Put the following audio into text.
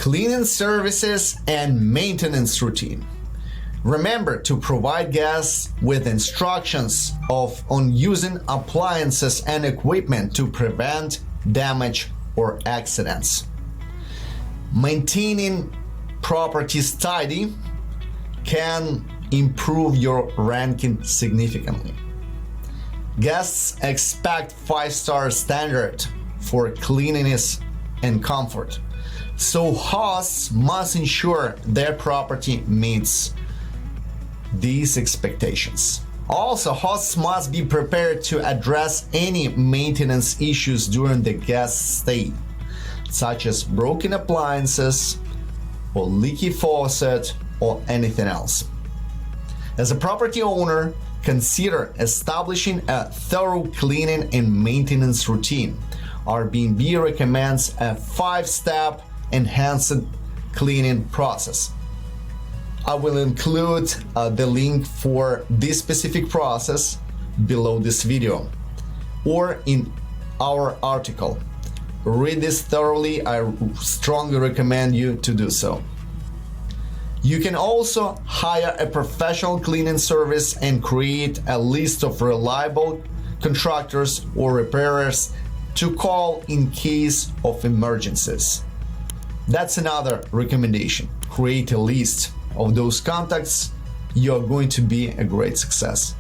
cleaning services and maintenance routine. Remember to provide guests with instructions on using appliances and equipment to prevent damage or accidents. Maintaining properties tidy can improve your ranking significantly. Guests expect 5-star standard for cleanliness and comfort, so hosts must ensure their property meets these expectations. Also, hosts must be prepared to address any maintenance issues during the guest stay, such as broken appliances or leaky faucet or anything else. As a property owner, consider establishing a thorough cleaning and maintenance routine. Airbnb recommends a 5-step enhanced cleaning process. I will include the link for this specific process below this video or in our article. Read this thoroughly. I strongly recommend you to do so. You can also hire a professional cleaning service and create a list of reliable contractors or repairers to call in case of emergencies. That's another recommendation. Create a list of those contacts. You're going to be a great success.